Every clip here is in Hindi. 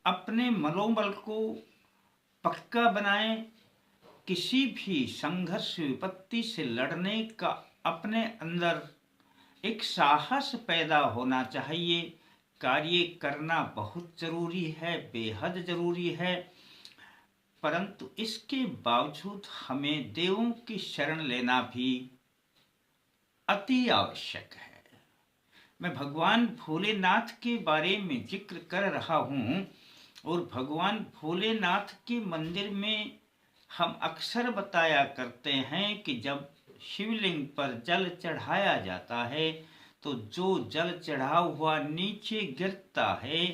अपने मनोबल को पक्का बनाएं। किसी भी संघर्ष विपत्ति से लड़ने का अपने अंदर एक साहस पैदा होना चाहिए। कार्य करना बहुत जरूरी है, बेहद जरूरी है, परंतु इसके बावजूद हमें देवों की शरण लेना भी अति आवश्यक है। मैं भगवान भोलेनाथ के बारे में जिक्र कर रहा हूँ और भगवान भोलेनाथ के मंदिर में हम अक्सर बताया करते हैं कि जब शिवलिंग पर जल चढ़ाया जाता है तो जो जल चढ़ा हुआ नीचे गिरता है,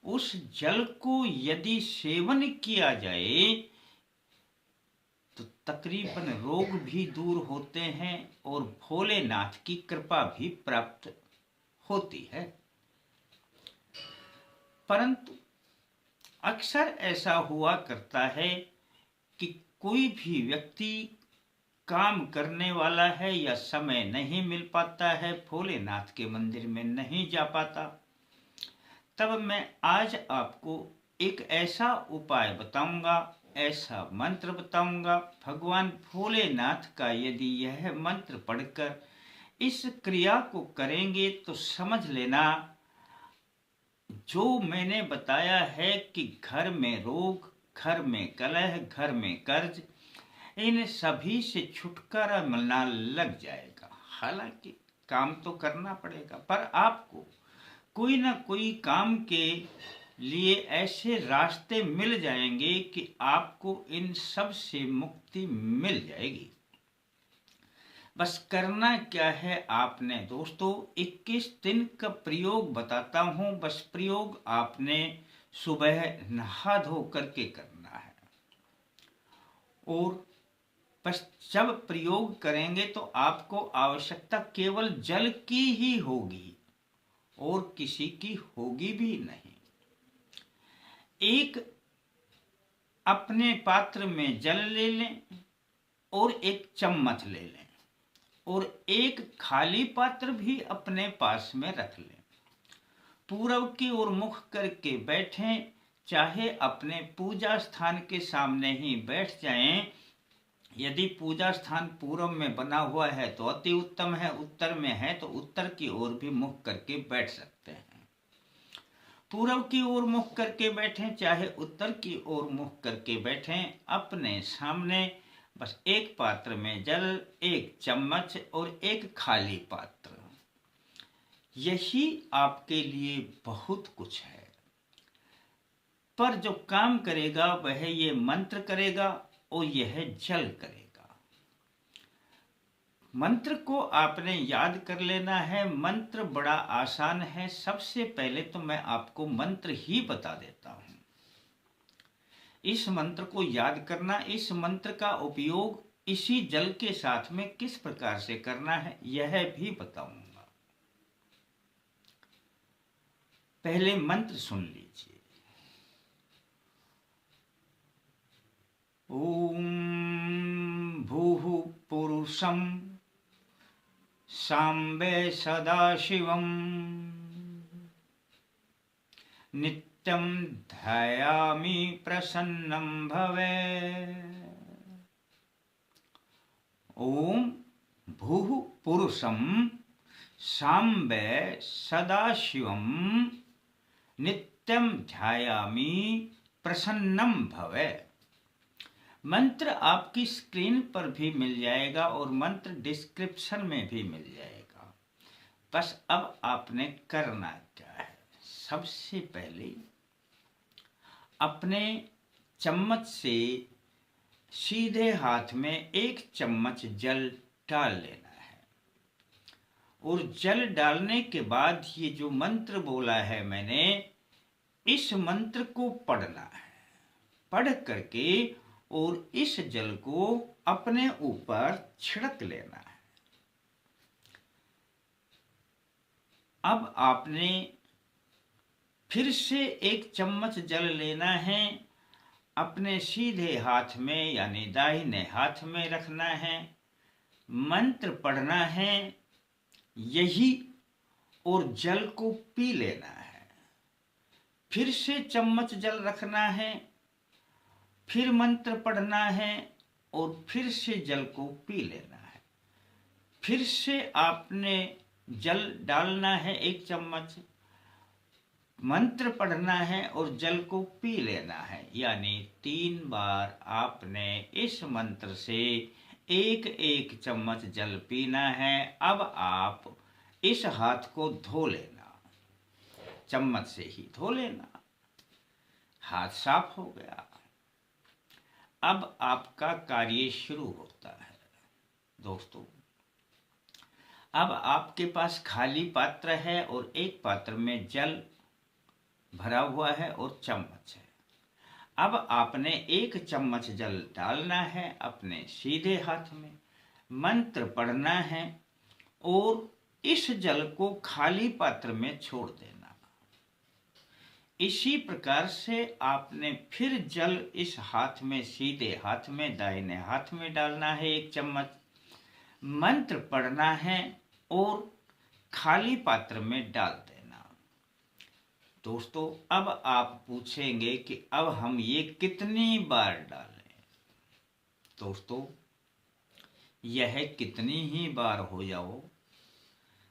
उस जल को यदि सेवन किया जाए तो तकरीबन रोग भी दूर होते हैं और भोलेनाथ की कृपा भी प्राप्त होती है। परंतु अक्सर ऐसा हुआ करता है कि कोई भी व्यक्ति काम करने वाला है या समय नहीं मिल पाता है, भोलेनाथ के मंदिर में नहीं जा पाता, तब मैं आज आपको एक ऐसा उपाय बताऊंगा, ऐसा मंत्र बताऊंगा। भगवान भोलेनाथ का यदि यह मंत्र पढ़कर इस क्रिया को करेंगे तो समझ लेना, जो मैंने बताया है कि घर में रोग, घर में कलह, घर में कर्ज, इन सभी से छुटकारा मिलना लग जाएगा। हालांकि काम तो करना पड़ेगा, पर आपको कोई ना कोई काम के लिए ऐसे रास्ते मिल जाएंगे कि आपको इन सब से मुक्ति मिल जाएगी। बस करना क्या है आपने दोस्तों, 21 दिन का प्रयोग बताता हूं। बस प्रयोग आपने सुबह नहा धो करके करना है और बस जब प्रयोग करेंगे तो आपको आवश्यकता केवल जल की ही होगी और किसी की होगी भी नहीं। एक अपने पात्र में जल ले लें और एक चम्मच ले लें और एक खाली पात्र भी अपने पास में रख लें। पूरब की ओर मुख करके बैठें, चाहे अपने पूजा स्थान के सामने ही बैठ जाएं। यदि पूजा स्थान पूरब में बना हुआ है तो अति उत्तम है, उत्तर में है तो उत्तर की ओर भी मुख करके बैठ सकते हैं। पूरब की ओर मुख करके बैठें, चाहे उत्तर की ओर मुख करके बैठें। अपने सामने बस एक पात्र में जल, एक चम्मच और एक खाली पात्र, यही आपके लिए बहुत कुछ है। पर जो काम करेगा वह ये मंत्र करेगा और यह जल करेगा। मंत्र को आपने याद कर लेना है। मंत्र बड़ा आसान है। सबसे पहले तो मैं आपको मंत्र ही बता देता हूं। इस मंत्र को याद करना, इस मंत्र का उपयोग इसी जल के साथ में किस प्रकार से करना है यह भी बताऊंगा। पहले मंत्र सुन लीजिए। ओम भूः पुरुषं सांबे सदाशिवं नित्यं ध्यायामि प्रसन्नं भवेत्। ओम भूः पुरुषं सांबे सदाशिवं नित्यं ध्यायामि प्रसन्नं भवेत्। मंत्र आपकी स्क्रीन पर भी मिल जाएगा और मंत्र डिस्क्रिप्शन में भी मिल जाएगा। बस अब आपने करना क्या है, सबसे पहले अपने चम्मच से सीधे हाथ में एक चम्मच जल डाल लेना है और जल डालने के बाद ये जो मंत्र बोला है मैंने, इस मंत्र को पढ़ना है। पढ़ करके और इस जल को अपने ऊपर छिड़क लेना है। अब आपने फिर से एक चम्मच जल लेना है, अपने सीधे हाथ में यानी दाहिने हाथ में रखना है, मंत्र पढ़ना है यही और जल को पी लेना है। फिर से चम्मच जल रखना है, फिर मंत्र पढ़ना है और फिर से जल को पी लेना है। फिर से आपने जल डालना है 1 चम्मच, मंत्र पढ़ना है और जल को पी लेना है। यानी 3 बार आपने इस मंत्र से 1-1 चम्मच जल पीना है। अब आप इस हाथ को धो लेना, चम्मच से ही धो लेना, हाथ साफ हो गया। अब आपका कार्य शुरू होता है दोस्तों। अब आपके पास खाली पात्र है और एक पात्र में जल भरा हुआ है और चम्मच है। अब आपने 1 चम्मच जल डालना है अपने सीधे हाथ में, मंत्र पढ़ना है और इस जल को खाली पात्र में छोड़ देना। इसी प्रकार से आपने फिर जल इस हाथ में, सीधे हाथ में, दाहिने हाथ में डालना है 1 चम्मच, मंत्र पढ़ना है और खाली पात्र में डाल देना। दोस्तों अब आप पूछेंगे कि अब हम ये कितनी बार डालें। दोस्तों यह कितनी ही बार हो जाओ,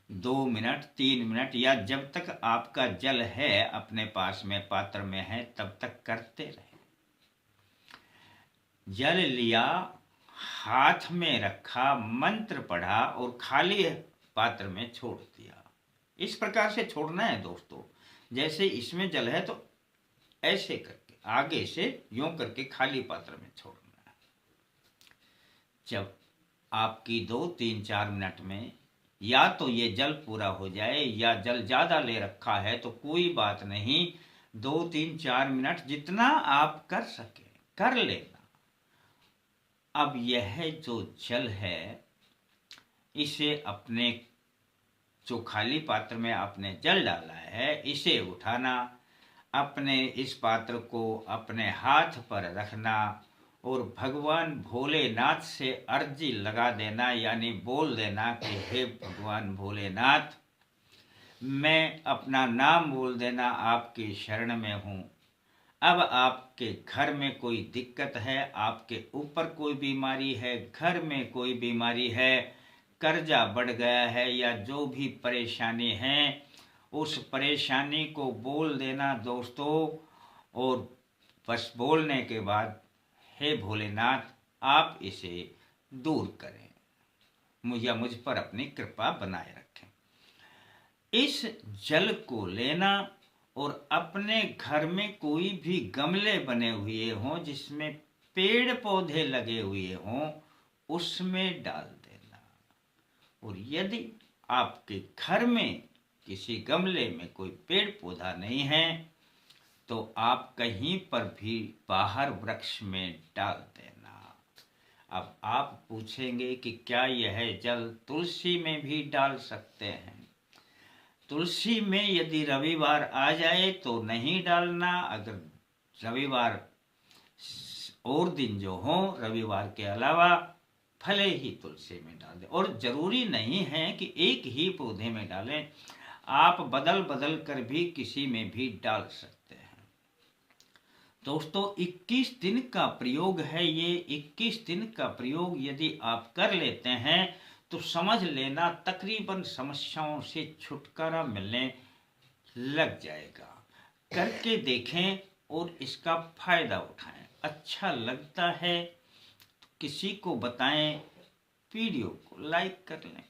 2 मिनट, 3 मिनट या जब तक आपका जल है अपने पास में, पात्र में है, तब तक करते रहे। जल लिया, हाथ में रखा, मंत्र पढ़ा और खाली पात्र में छोड़ दिया। इस प्रकार से छोड़ना है दोस्तों। जैसे इसमें जल है तो ऐसे करके आगे से यूं करके खाली पात्र में छोड़ना है। जब आपकी 2, 3, 4 मिनट में या तो ये जल पूरा हो जाए या जल ज्यादा ले रखा है तो कोई बात नहीं, 2, 3, 4 मिनट जितना आप कर सके कर लेना। अब यह जो जल है इसे अपने जो खाली पात्र में आपने जल डाला है इसे उठाना, अपने इस पात्र को अपने हाथ पर रखना और भगवान भोलेनाथ से अर्जी लगा देना, यानी बोल देना कि हे भगवान भोलेनाथ, मैं अपना नाम बोल देना, आपकी शरण में हूँ। अब आपके घर में कोई दिक्कत है, आपके ऊपर कोई बीमारी है, घर में कोई बीमारी है, कर्जा बढ़ गया है या जो भी परेशानी है, उस परेशानी को बोल देना दोस्तों। और बस बोलने के बाद हे भोलेनाथ आप इसे दूर करें, मुझ पर अपनी कृपा बनाए रखें। इस जल को लेना और अपने घर में कोई भी गमले बने हुए हों जिसमें पेड़ पौधे लगे हुए हों उसमें डाल देना। और यदि आपके घर में किसी गमले में कोई पेड़ पौधा नहीं है तो आप कहीं पर भी बाहर वृक्ष में डाल देना। अब आप पूछेंगे कि क्या यह जल तुलसी में भी डाल सकते हैं? तुलसी में यदि रविवार आ जाए तो नहीं डालना। अगर रविवार और दिन जो हो, रविवार के अलावा भले ही तुलसी में डाल दें। और जरूरी नहीं है कि एक ही पौधे में डालें, आप बदल बदल कर भी किसी में भी डाल सकते हैं। दोस्तों 21 दिन का प्रयोग है ये। 21 दिन का प्रयोग यदि आप कर लेते हैं तो समझ लेना तकरीबन समस्याओं से छुटकारा मिलने लग जाएगा। करके देखें और इसका फायदा उठाएं। अच्छा लगता है तो किसी को बताएं, वीडियो को लाइक कर लें।